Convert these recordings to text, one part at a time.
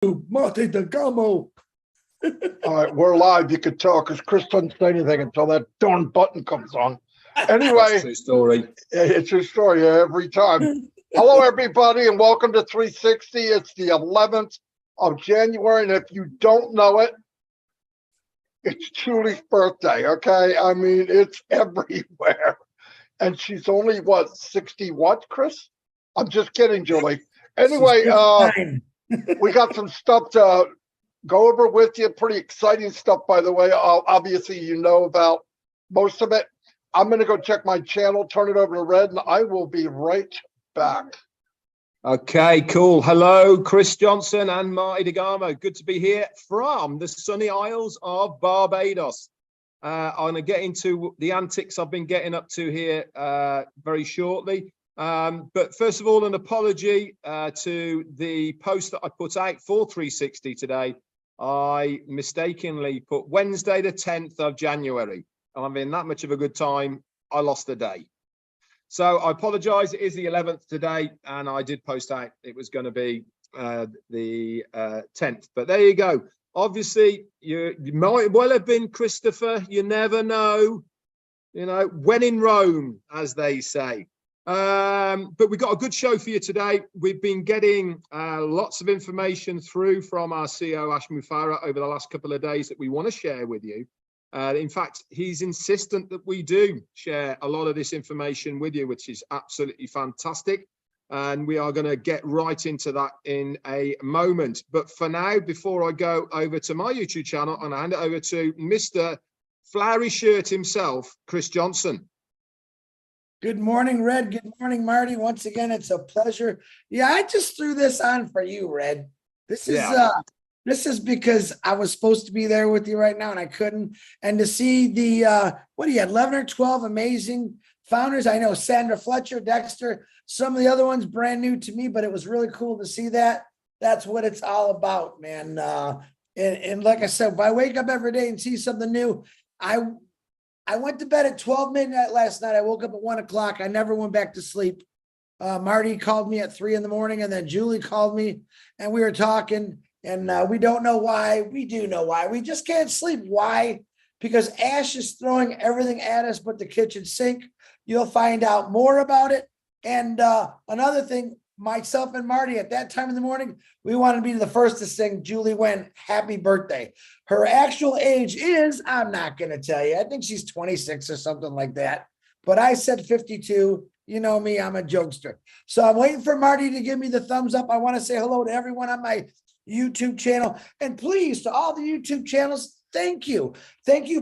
Monte de Gamo. All right, we're live. You could tell because Chris doesn't say anything until that darn button comes on. Anyway, true story. It's your story every time. Hello, everybody, and welcome to 360. It's the 11th of January, and if you don't know it, it's Julie's birthday, okay? I mean, it's everywhere. And she's only, what, 60 what, Chris? I'm just kidding, Julie. Anyway, we got some stuff to go over with you. Pretty exciting stuff, by the way. Obviously, you know about most of it. I'm going to go check my channel, turn it over to Red, and I will be right back. Okay, cool. Hello, Chris Johnson and Marty DeGamo. Good to be here from the sunny Isles of Barbados. I'm going to get into the antics I've been getting up to here very shortly. But first of all, an apology to the post that I put out for 360 today. I mistakenly put Wednesday, the 10th of January. And I'm in that much of a good time, I lost a day. So I apologize. It is the 11th today, and I did post out it was going to be the 10th. But there you go. Obviously, you might well have been Christopher. You never know. You know, when in Rome, as they say. But we've got a good show for you today. We've been getting lots of information through from our CEO, Ash Mufara, over the last couple of days that we want to share with you. In fact, he's insistent that we do share a lot of this information with you, which is absolutely fantastic. And we are going to get right into that in a moment. But for now, before I go over to my YouTube channel and hand it over to Mr. Flowery Shirt himself, Chris Johnson. Good morning, Red. Good morning, Marty. Once again, it's a pleasure. Yeah, I just threw this on for you, Red. This is because I was supposed to be there with you right now and I couldn't. And to see the, what do you had, 11 or 12 amazing founders. I know Sandra Fletcher, Dexter, some of the other ones brand new to me, but it was really cool to see that. That's what it's all about, man. And like I said, if I wake up every day and see something new, I went to bed at 12 midnight last night. I woke up at 1 o'clock. I never went back to sleep. Marty called me at 3 in the morning, and then Julie called me and we were talking. And we don't know why. We do know why. We just can't sleep. Why? Because Ash is throwing everything at us but the kitchen sink. You'll find out more about it. And another thing, myself and Marty, at that time in the morning, we wanted to be the first to sing Julie Wen happy birthday. Her actual age is, I'm not going to tell you. I think she's 26 or something like that. But I said 52. You know me, I'm a jokester. So I'm waiting for Marty to give me the thumbs up. I want to say hello to everyone on my YouTube channel, and please, to all the YouTube channels, thank you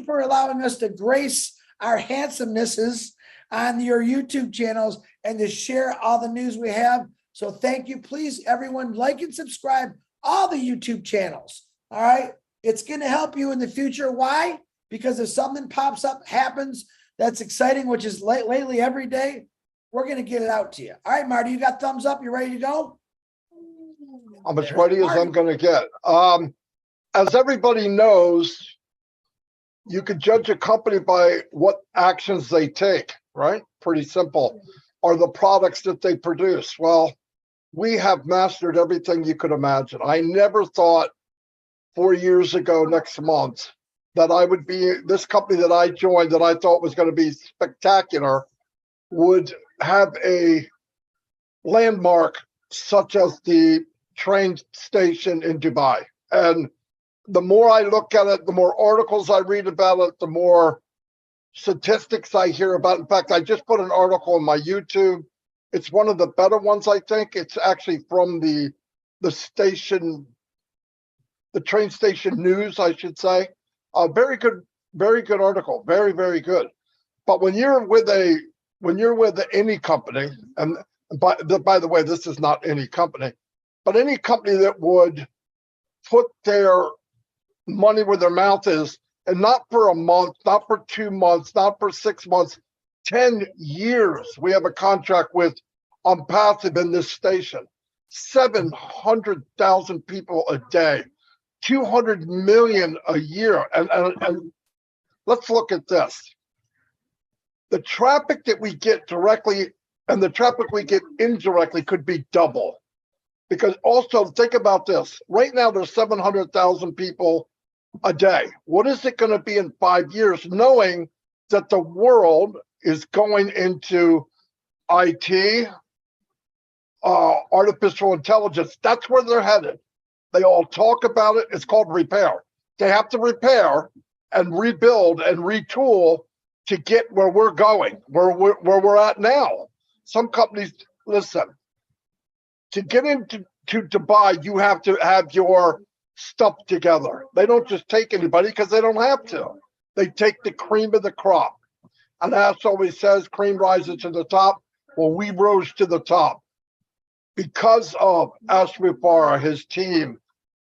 for allowing us to grace our handsomenesses on your YouTube channels and to share all the news we have. So thank you. Please, everyone, like and subscribe all the YouTube channels. All right, it's going to help you in the future. Why? Because if something pops up, happens that's exciting, which is lately every day, we're going to get it out to you. All right, Marty, you got thumbs up? You ready to go? I'm as ready as I'm going to get. As everybody knows, you could judge a company by what actions they take, right? Pretty simple. Or the products that they produce. Well, we have mastered everything you could imagine. I never thought 4 years ago next month that I would be, this company that I joined that I thought was going to be spectacular would have a landmark such as the train station in Dubai. And the more I look at it, the more articles I read about it, the more statistics I hear about. In fact, I just put an article on my YouTube. It's one of the better ones, I think. It's actually from the station, the train station news, I should say. Very good article. Very, very good. But when you're with any company, and by the way, this is not any company, but any company that would put their money where their mouth is, and not for a month, not for 2 months, not for 6 months, 10 years. We have a contract with on passive in this station, 700,000 people a day, 200 million a year. And let's look at this. The traffic that we get directly and the traffic we get indirectly could be double. Because also think about this. Right now, there's 700,000 people a day. What is it going to be in 5 years, knowing that the world is going into IT, artificial intelligence? That's where they're headed. They all talk about it. It's called repair. They have to repair and rebuild and retool to get where we're going, where we're at now. Some companies, listen, to get into Dubai, you have to have your stuff together. They don't just take anybody because they don't have to. They take the cream of the crop. And that's always says cream rises to the top. Well, we rose to the top because of Ashraf Farah, his team,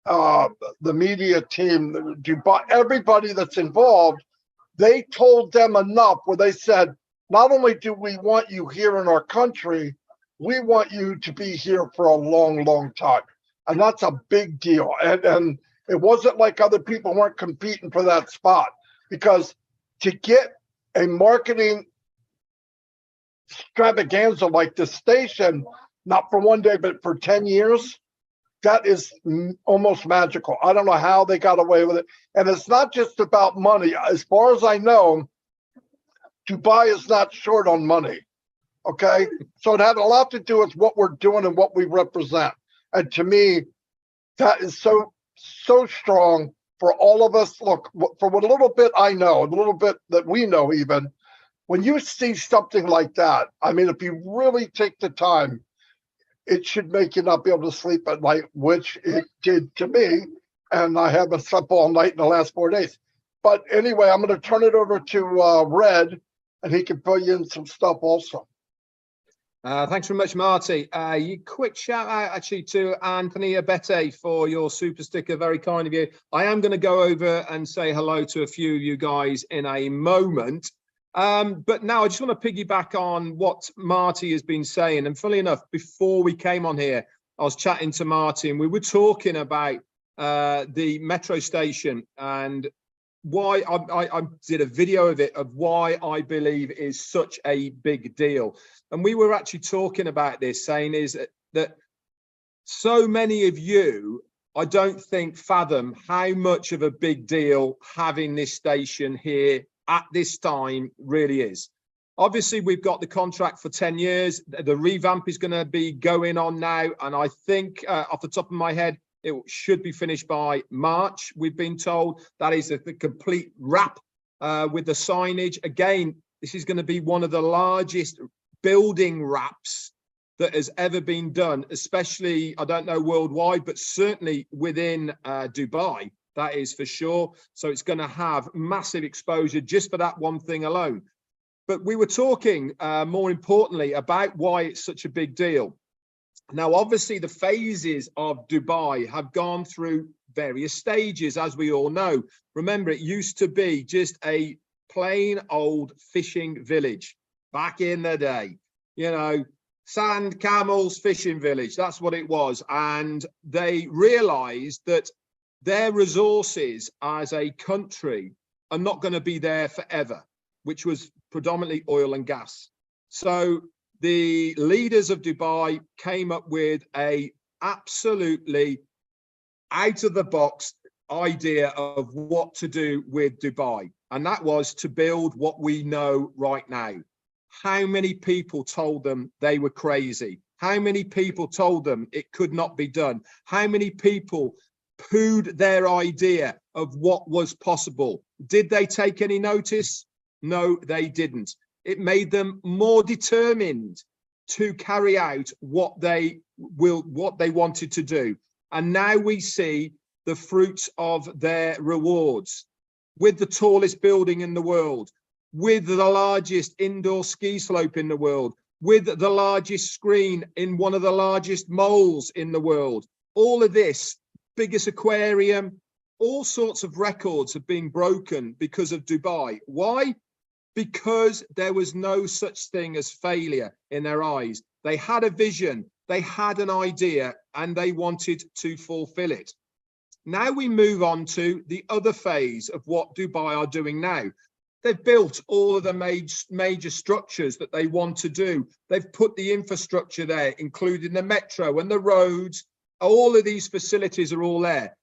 the media team, Dubai, everybody that's involved. They told them enough where they said, not only do we want you here in our country, we want you to be here for a long, long time. And that's a big deal. And it wasn't like other people weren't competing for that spot, because to get a marketing extravaganza like this station, not for one day, but for 10 years, that is almost magical. I don't know how they got away with it. And it's not just about money. As far as I know, Dubai is not short on money. Okay. So it had a lot to do with what we're doing and what we represent. And to me, that is so strong for all of us. Look, for what a little bit I know, a little bit that we know, even when you see something like that, I mean, if you really take the time, it should make you not be able to sleep at night, which it did to me. And I haven't slept all night in the last 4 days. But anyway, I'm going to turn it over to Red, and he can fill you in some stuff also. Thanks very much, Marty. Quick shout out actually to Anthony Abete for your super sticker. Very kind of you. I am going to go over and say hello to a few of you guys in a moment. But now I just want to piggyback on what Marty has been saying. And funnily enough, before we came on here, I was chatting to Marty and we were talking about the metro station and why I did a video of it, of why I believe is such a big deal. And we were actually talking about this, saying is that so many of you, I don't think fathom how much of a big deal having this station here at this time really is. Obviously, we've got the contract for 10 years. The revamp is going to be going on now. And I think off the top of my head, it should be finished by March. We've been told that is the complete wrap with the signage. Again, this is going to be one of the largest building wraps that has ever been done, especially, I don't know worldwide, but certainly within Dubai. That is for sure. So it's going to have massive exposure just for that one thing alone. But we were talking more importantly about why it's such a big deal. Now, obviously, the phases of Dubai have gone through various stages, as we all know. Remember, it used to be just a plain old fishing village back in the day. You know, sand, camels, fishing village. That's what it was. And they realized that their resources as a country are not going to be there forever, which was predominantly oil and gas. So the leaders of Dubai came up with a absolutely out of the box idea of what to do with Dubai. And that was to build what we know right now. How many people told them they were crazy? How many people told them it could not be done? How many people poohed their idea of what was possible? Did they take any notice? No, they didn't. It made them more determined to carry out what they wanted to do. And now we see the fruits of their rewards, with the tallest building in the world, with the largest indoor ski slope in the world, with the largest screen in one of the largest malls in the world. All of this, biggest aquarium, all sorts of records have been broken because of Dubai. Why? Because there was no such thing as failure in their eyes. They had a vision, they had an idea, and they wanted to fulfill it. Now we move on to the other phase of what Dubai are doing now. They've built all of the major structures that they want to do. They've put the infrastructure there, including the metro and the roads All of these facilities are all there.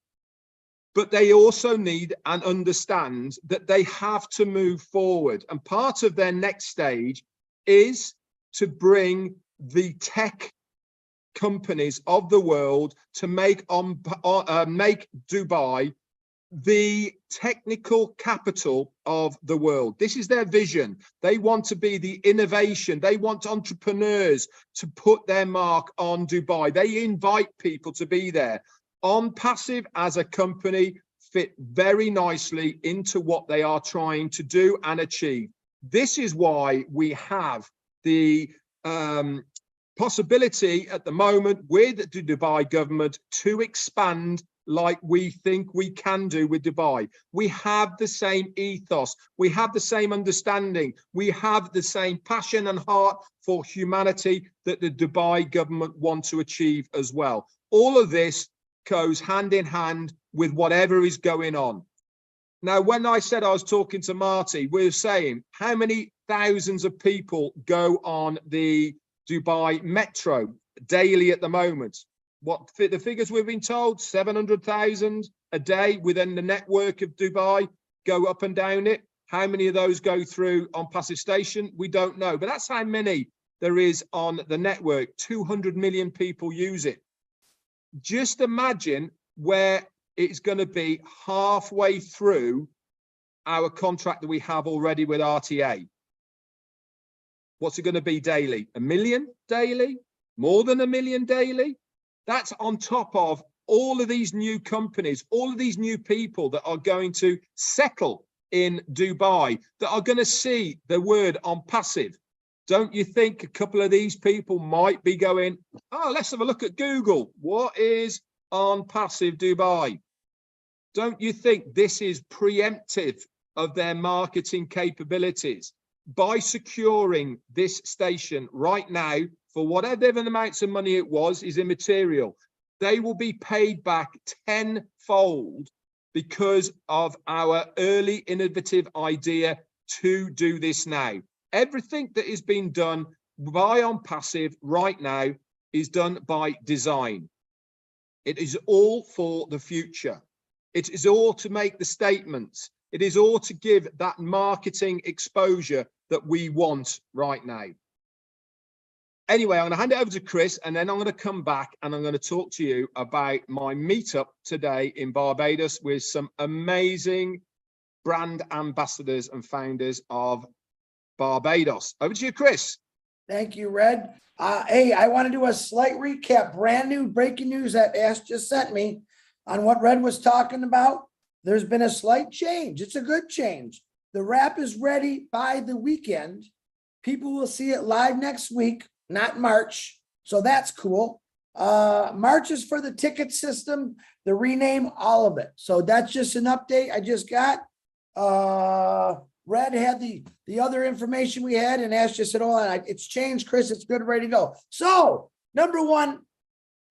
But they also need and understand that they have to move forward. And part of their next stage is to bring the tech companies of the world to make Dubai the technical capital of the world. This is their vision. They want to be the innovation. They want entrepreneurs to put their mark on Dubai. They invite people to be there. OnPassive as a company fit very nicely into what they are trying to do and achieve. This is why we have the possibility at the moment with the Dubai government to expand like we think we can do with Dubai. We have the same ethos. We have the same understanding. We have the same passion and heart for humanity that the Dubai government want to achieve as well. All of this goes hand in hand with whatever is going on. Now, when I said I was talking to Marty, we were saying how many thousands of people go on the Dubai metro daily at the moment. What the figures we've been told, 700,000 a day within the network of Dubai go up and down it. How many of those go through OnPassive station? We don't know, but that's how many there is on the network. 200 million people use it. Just imagine where it's going to be halfway through our contract that we have already with RTA. What's it going to be daily? 1 million daily? More than 1 million daily? That's on top of all of these new companies, all of these new people that are going to settle in Dubai, that are going to see the word OnPassive. Don't you think a couple of these people might be going, oh, let's have a look at Google. What is OnPassive Dubai? Don't you think this is preemptive of their marketing capabilities? By securing this station right now, for whatever amounts of money it was, is immaterial. They will be paid back tenfold because of our early innovative idea to do this now. Everything that is being done by OnPassive right now is done by design. It is all for the future. It is all to make the statements. It is all to give that marketing exposure that we want right now. Anyway, I'm going to hand it over to Chris, and then I'm going to come back and I'm going to talk to you about my meetup today in Barbados with some amazing brand ambassadors and founders of Barbados. Over to you, Chris. Thank you, Red. Hey, I want to do a slight recap. Brand new breaking news that Ash just sent me on what Red was talking about. There's been a slight change. It's a good change. The wrap is ready by the weekend. People will see it live next week, not March. So that's cool. March is for the ticket system, the rename, all of it. So that's just an update I just got. Red had the other information we had, and Ash just said, oh, it's changed, Chris. It's good, ready to go. So number one,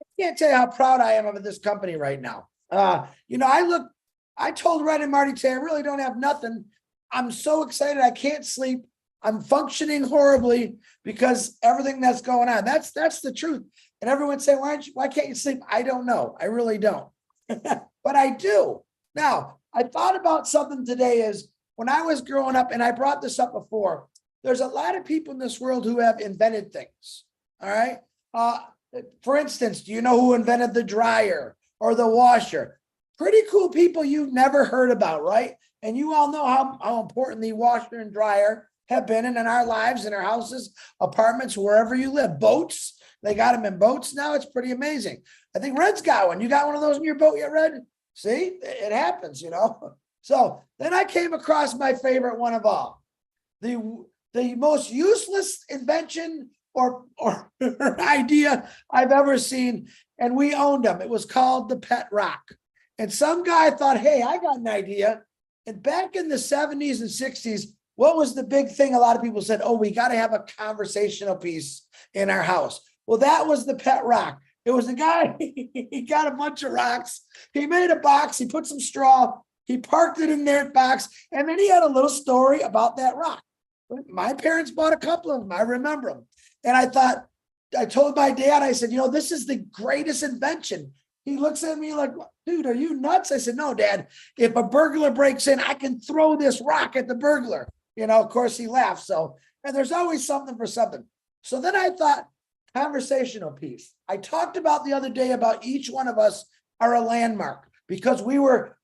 I can't tell you how proud I am of this company right now. I told Red and Marty today, I really don't have nothing. I'm so excited. I can't sleep. I'm functioning horribly because everything that's going on. That's the truth. And everyone's saying, why can't you sleep? I don't know. I really don't. But I do. Now, I thought about something today is when I was growing up, and I brought this up before, there's a lot of people in this world who have invented things. All right. For instance, do you know who invented the dryer or the washer? Pretty cool people you've never heard about, right? And you all know how important the washer and dryer have been in our lives, in our houses, apartments, wherever you live. Boats, they got them in boats now. It's pretty amazing. I think Red's got one. You got one of those in your boat yet, Red? See, it happens, you know. So then I came across my favorite one of all, the most useless invention or idea I've ever seen, and we owned them. It was called the pet rock. And some guy thought, hey, I got an idea. And back in the 70s and 60s, what was the big thing? A lot of people said, oh, we got to have a conversational piece in our house. Well, that was the pet rock. It was the guy, he got a bunch of rocks. He made a box. He put some straw. He parked it in their box. And then he had a little story about that rock. My parents bought a couple of them. I remember them. And I thought, I told my dad, I said, this is the greatest invention. He looks at me like, dude, are you nuts? I said, no, Dad, if a burglar breaks in, I can throw this rock at the burglar. Of course he laughed. So, and there's always something for something. So then I thought, conversational piece. I talked about the other day about each one of us are a landmark because we were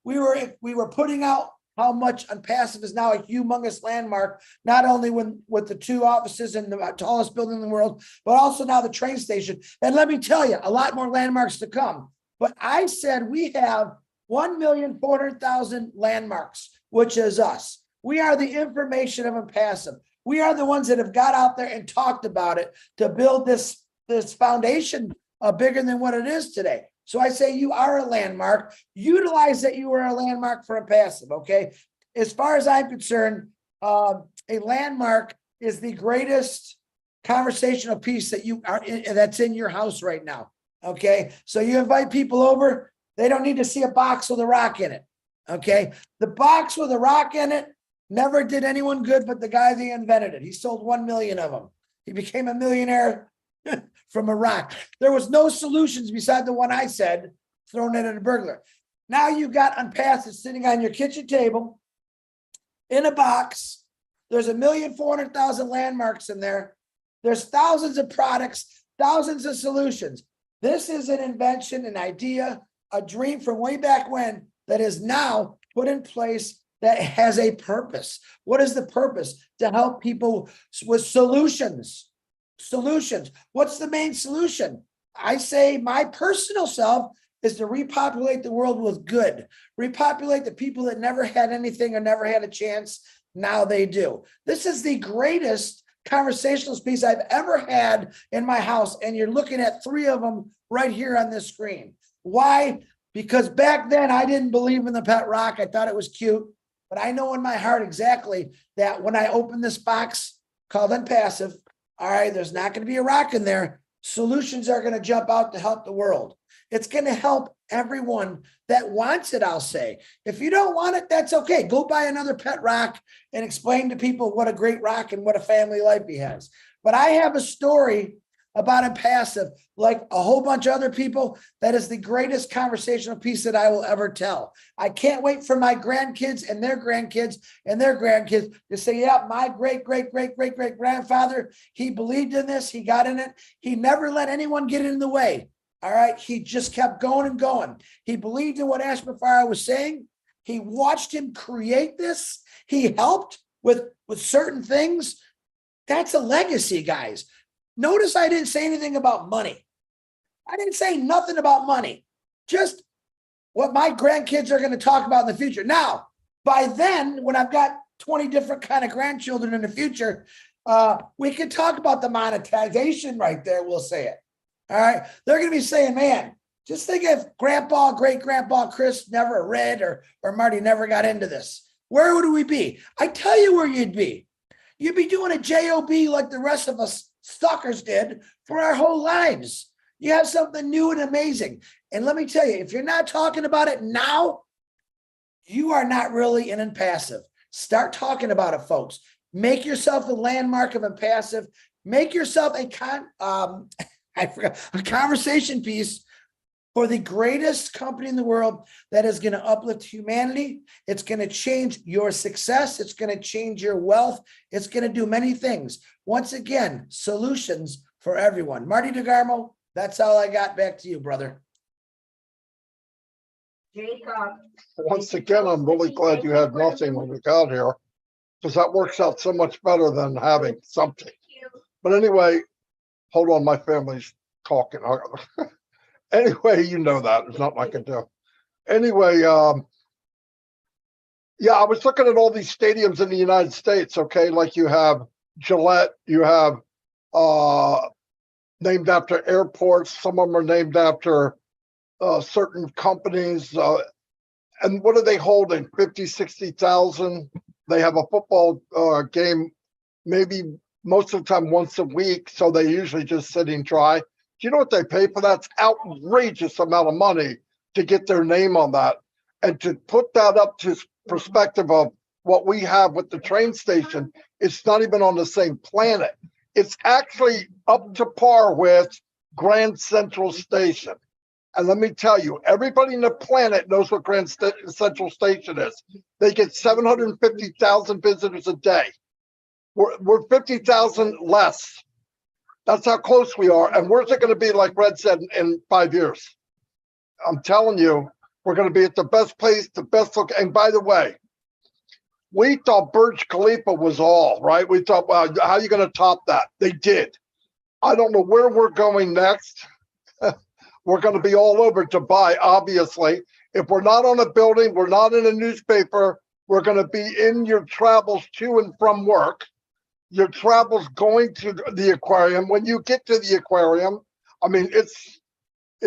putting out how much Unpassive is now a humongous landmark, not only with the 2 offices and the tallest building in the world, but also now the train station. And let me tell you, a lot more landmarks to come. But I said we have 1,400,000 landmarks, which is us. We are the information of Unpassive. We are the ones that have got out there and talked about it to build this foundation bigger than what it is today. So I say you are a landmark. Utilize that you are a landmark for Unpassive, okay? As far as I'm concerned, a landmark is the greatest conversational piece that that's in your house right now, okay? So you invite people over, they don't need to see a box with a rock in it, okay? The box with a rock in it never did anyone good but the guy that invented it. He sold 1 million of them. He became a millionaire from a rock. There was no solutions beside the one I said, thrown it at a burglar. Now you've got Unpassive sitting on your kitchen table in a box. There's 1,400,000 landmarks in there. There's thousands of products, thousands of solutions. This is an invention, an idea, a dream from way back when that is now put in place that has a purpose. What is the purpose? To help people with solutions. Solutions. What's the main solution? I say my personal self is to repopulate the world with good. Repopulate the people that never had anything or never had a chance. Now they do. This is the greatest conversational piece I've ever had in my house. And you're looking at 3 of them right here on this screen. Why? Because back then I didn't believe in the pet rock. I thought it was cute. But I know in my heart exactly that when I open this box called Unpassive, all right, there's not going to be a rock in there. Solutions are going to jump out to help the world. It's going to help everyone that wants it, I'll say. If you don't want it, that's okay. Go buy another pet rock and explain to people what a great rock and what a family life he has. But I have a story about Unpassive, like a whole bunch of other people, that is the greatest conversational piece that I will ever tell. I can't wait for my grandkids and their grandkids and their grandkids to say, yeah, my great grandfather, he believed in this, he got in it. He never let anyone get in the way. All right. He just kept going and going. He believed in what Ashby Farrar was saying. He watched him create this. He helped with certain things. That's a legacy, guys. Notice I didn't say anything about money. I didn't say nothing about money. Just what my grandkids are going to talk about in the future. Now, by then, when I've got 20 different kind of grandchildren in the future, we can talk about the monetization right there. We'll say it. All right. They're going to be saying, man, just think if grandpa, great grandpa Chris never read or Marty never got into this. Where would we be? I tell you where you'd be. You'd be doing a job like the rest of us suckers did for our whole lives. You have something new and amazing. And let me tell you, if you're not talking about it now, you are not really an Unpassive. Start talking about it, folks. Make yourself a landmark of Unpassive. Make yourself a conversation piece for the greatest company in the world that is going to uplift humanity. It's going to change your success. It's going to change your wealth. It's going to do many things. Once again, solutions for everyone. Marty DeGarmo, that's all I got. Back to you, brother. Jacob. Once again, I'm really glad you had nothing when we got here, because that works out so much better than having something. But anyway, hold on, my family's talking. Anyway, you know that. There's nothing I can do. Anyway, yeah, I was looking at all these stadiums in the United States, okay? Like you have Gillette, you have named after airports. Some of them are named after certain companies. And what are they holding? 50, 60,000. They have a football game maybe most of the time once a week. So they usually just sitting dry. Do you know what they pay for that? It's outrageous amount of money to get their name on that. And to put that up to perspective of what we have with the train station, it's not even on the same planet. It's actually up to par with Grand Central Station. And let me tell you, everybody in the planet knows what Central Station is. They get 750,000 visitors a day. We're 50,000 less. That's how close we are. And where's it going to be, like Red said, in 5 years? I'm telling you, we're going to be at the best place, the best look. And by the way, we thought Burj Khalifa was all, right? We thought, wow, how are you going to top that? They did. I don't know where we're going next. We're going to be all over Dubai, obviously. If we're not on a building, we're not in a newspaper, we're going to be in your travels to and from work. Your travels going to the aquarium. When you get to the aquarium, I mean, it's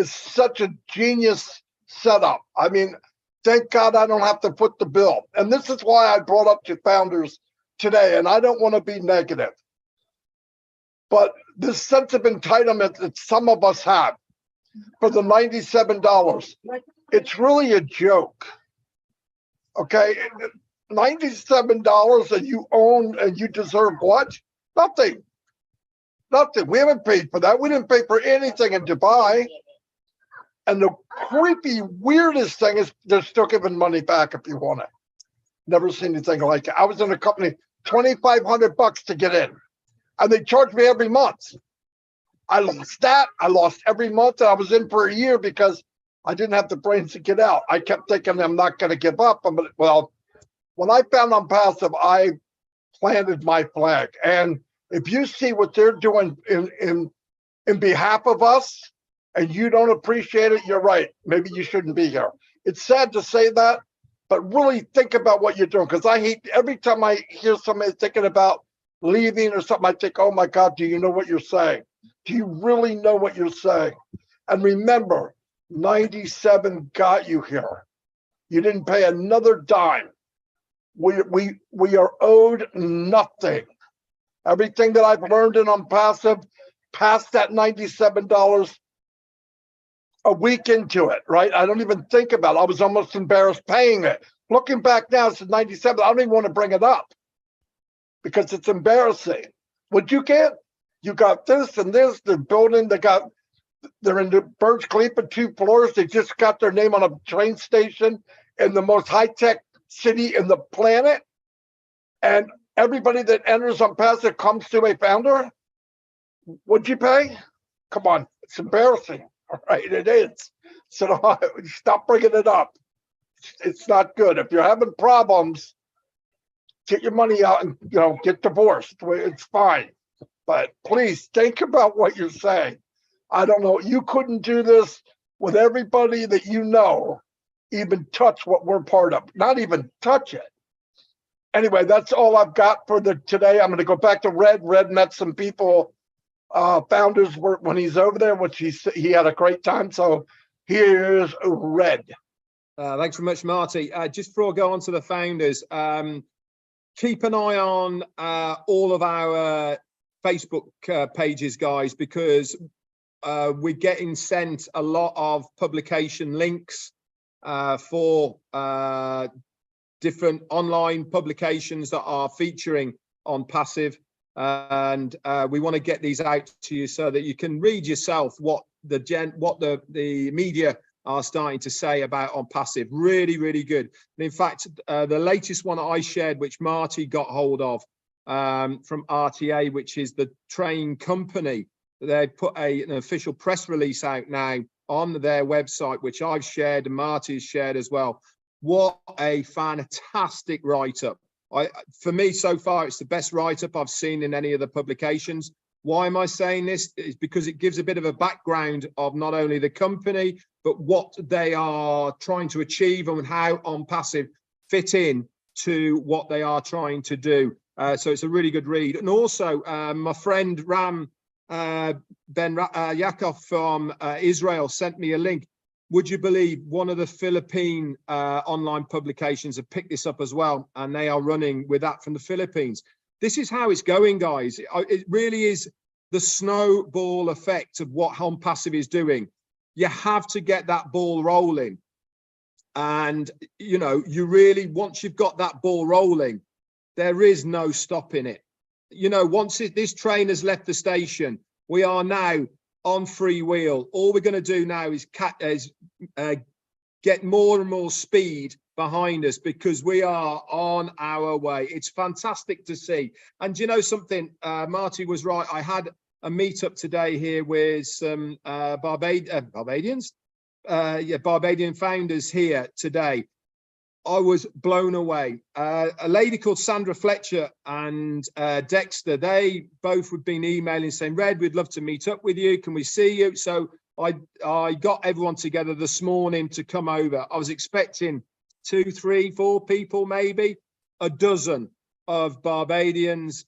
such a genius setup. I mean, thank God I don't have to foot the bill. And this is why I brought up to founders today, and I don't want to be negative, but this sense of entitlement that some of us have for the $97, it's really a joke. Okay, $97 and you own and you deserve what? Nothing. Nothing. We haven't paid for that. We didn't pay for anything in Dubai. And the creepy, weirdest thing is they're still giving money back if you want it. Never seen anything like it. I was in a company, $2,500 to get in, and they charged me every month. I lost that. I lost every month. And I was in for a year because I didn't have the brains to get out. I kept thinking I'm not going to give up. Well, when I found I'm passive, I planted my flag. And if you see what they're doing in behalf of us, and you don't appreciate it, you're right. Maybe you shouldn't be here. It's sad to say that, but really think about what you're doing. Because I hate every time I hear somebody thinking about leaving or something, I think, oh my God, do you know what you're saying? Do you really know what you're saying? And remember, 97 got you here. You didn't pay another dime. We are owed nothing. Everything that I've learned in Unpassive, past that $97, a week into it, right? I don't even think about it. I was almost embarrassed paying it. Looking back now, it's 97. I don't even want to bring it up because it's embarrassing. What you get, you got this and this. They're building. They're in the Burj Khalifa 2 floors. They just got their name on a train station in the most high-tech city in the planet. And everybody that enters Unpassive comes to a founder. What'd you pay? Come on, it's embarrassing. All right, it is. So stop bringing it up. It's not good. If you're having problems, get your money out and get divorced. It's fine. But please think about what you're saying. I don't know. You couldn't do this with everybody that you know, even touch what we're part of. Not even touch it. Anyway, that's all I've got for today. I'm going to go back to Red. Red met some people. Founders when he's over there, which he had a great time. So here's Red. Thanks very much, Marty. Just before I go on to the founders, keep an eye on all of our Facebook pages, guys, because we're getting sent a lot of publication links for different online publications that are featuring on Passive. And we want to get these out to you so that you can read yourself what the media are starting to say about Unpassive. Really, really good. And in fact, the latest one I shared, which Marty got hold of from RTA, which is the train company, they put an official press release out now on their website, which I've shared and Marty's shared as well. What a fantastic write-up. For me, so far, it's the best write-up I've seen in any of the publications. Why am I saying this? It's because it gives a bit of a background of not only the company, but what they are trying to achieve and how Unpassive fit in to what they are trying to do. So it's a really good read. And also, my friend Ram Ben Yakov from Israel sent me a link. Would you believe one of the Philippine online publications have picked this up as well, and they are running with that from the Philippines. This is how it's going, guys. It really is the snowball effect of what Unpassive is doing. You have to get that ball rolling. And, you really, once you've got that ball rolling, there is no stopping it. you know, once this train has left the station, we are now on free wheel. All we're going to do now is get more and more speed behind us, because we are on our way. It's fantastic to see. And you know something, Marty was right. I had a meetup today here with some Barbadians, Barbadian founders here today. I was blown away. A lady called Sandra Fletcher and Dexter, they both had been emailing saying, Red, we'd love to meet up with you. Can we see you? So I got everyone together this morning to come over. I was expecting 2, 3, 4 people, maybe a dozen of Barbadians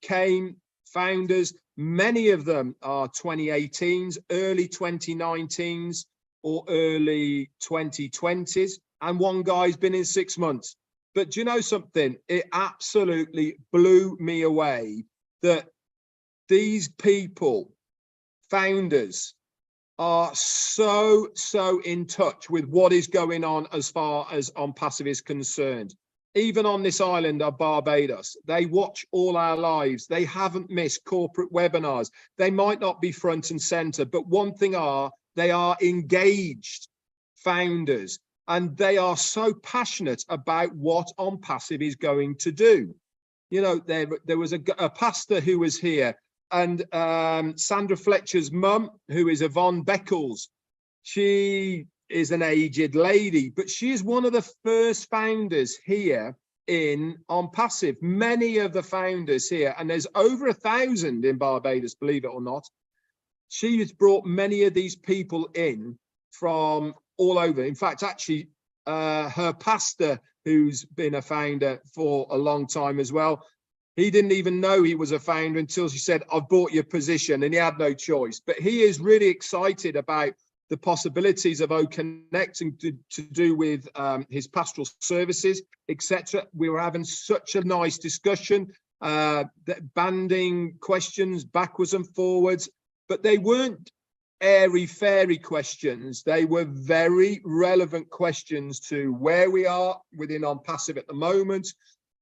came, founders. Many of them are 2018s, early 2019s, or early 2020s. And one guy's been in 6 months. But do you know something? It absolutely blew me away that these people, founders, are so in touch with what is going on as far as On Passive is concerned. Even on this island of Barbados, they watch all our lives. They haven't missed corporate webinars. They might not be front and center, but one thing they are engaged founders, and they are so passionate about what On Passive is going to do. You know, there was a pastor who was here, and Sandra Fletcher's mum, who is Yvonne Beckles, she is an aged lady, but she is one of the first founders here on Passive. Many of the founders here, and there's over 1,000 in Barbados, believe it or not. She has brought many of these people in from all over. In fact, actually, her pastor, who's been a founder for a long time as well, he didn't even know he was a founder until she said, I've bought your position, and he had no choice. But he is really excited about the possibilities of connecting to do with his pastoral services, etc. We were having such a nice discussion, banding questions backwards and forwards, but they weren't airy-fairy questions. They were very relevant questions to where we are within On Passive at the moment.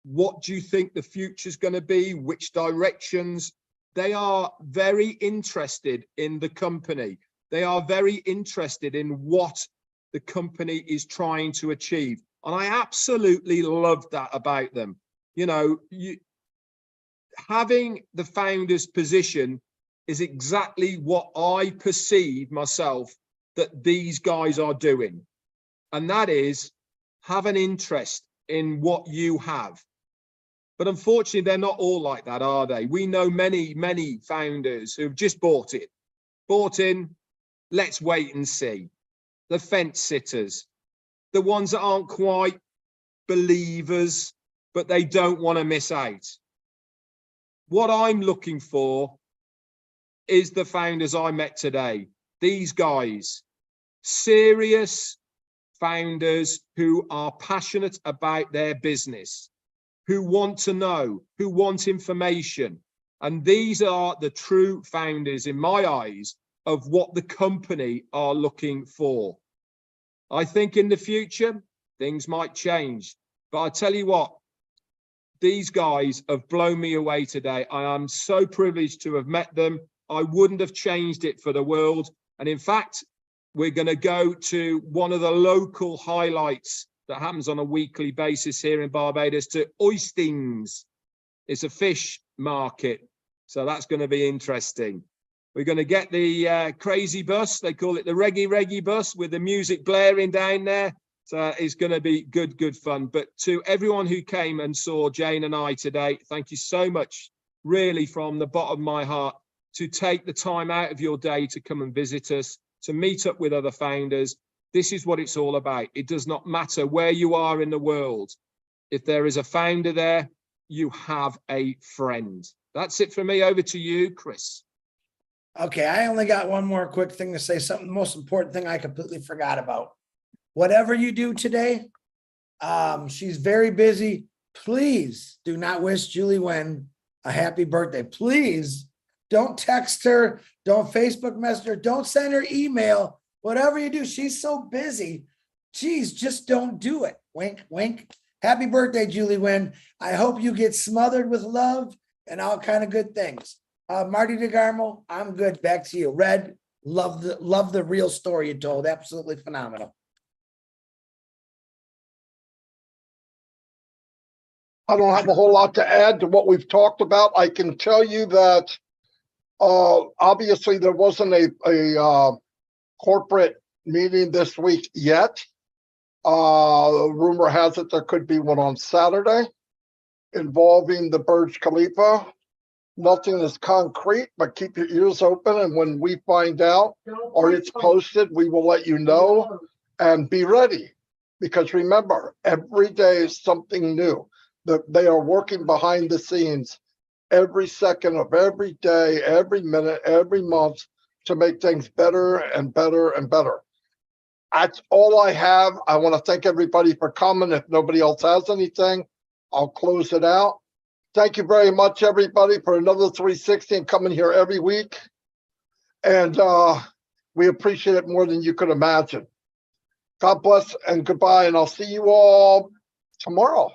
What do you think the future is going to be? Which directions? They are very interested in the company. They are very interested in what the company is trying to achieve. And I absolutely love that about them. You know, having the founder's position is exactly what I perceive myself that these guys are doing. And that is have an interest in what you have. But unfortunately, they're not all like that, are they? We know many founders who've just bought in, let's wait and see. The fence sitters, the ones that aren't quite believers, but they don't want to miss out. What I'm looking for is the founders I met today. These guys, serious founders who are passionate about their business, who want to know, who want information. And these are the true founders, in my eyes, of what the company are looking for. I think in the future, things might change. But I tell you what, these guys have blown me away today. I am so privileged to have met them. I wouldn't have changed it for the world. And in fact, we're going to go to one of the local highlights that happens on a weekly basis here in Barbados, to Oistings. It's a fish market. So that's going to be interesting. We're going to get the crazy bus. They call it the reggae bus, with the music blaring down there. So it's going to be good fun. But to everyone who came and saw Jane and I today, thank you so much, really from the bottom of my heart, to take the time out of your day to come and visit us, to meet up with other founders. This is what it's all about. It does not matter where you are in the world. If there is a founder there, you have a friend. That's it for me. Over to you, Chris. Okay, I only got one more quick thing to say. Something, the most important thing I completely forgot about. Whatever you do today, she's very busy. Please do not wish Julie Wen a happy birthday. Please don't text her. Don't Facebook message her. Don't send her email. Whatever you do, she's so busy. Geez, just don't do it. Wink, wink. Happy birthday, Julie Wen. I hope you get smothered with love and all kind of good things. Marty DeGarmo, I'm good. Back to you. Red, love the real story you told. Absolutely phenomenal. I don't have a whole lot to add to what we've talked about. I can tell you that obviously there wasn't a corporate meeting this week yet. Rumor has it there could be one on Saturday involving the Burj Khalifa. Nothing is concrete, but keep your ears open. And when we find out or it's posted, we will let you know, and be ready. Because remember, every day is something new. They are working behind the scenes every second of every day, every minute, every month to make things better and better and better. That's all I have. I want to thank everybody for coming. If nobody else has anything, I'll close it out. Thank you very much, everybody, for another 360 and coming here every week. And we appreciate it more than you could imagine. God bless and goodbye. And I'll see you all tomorrow.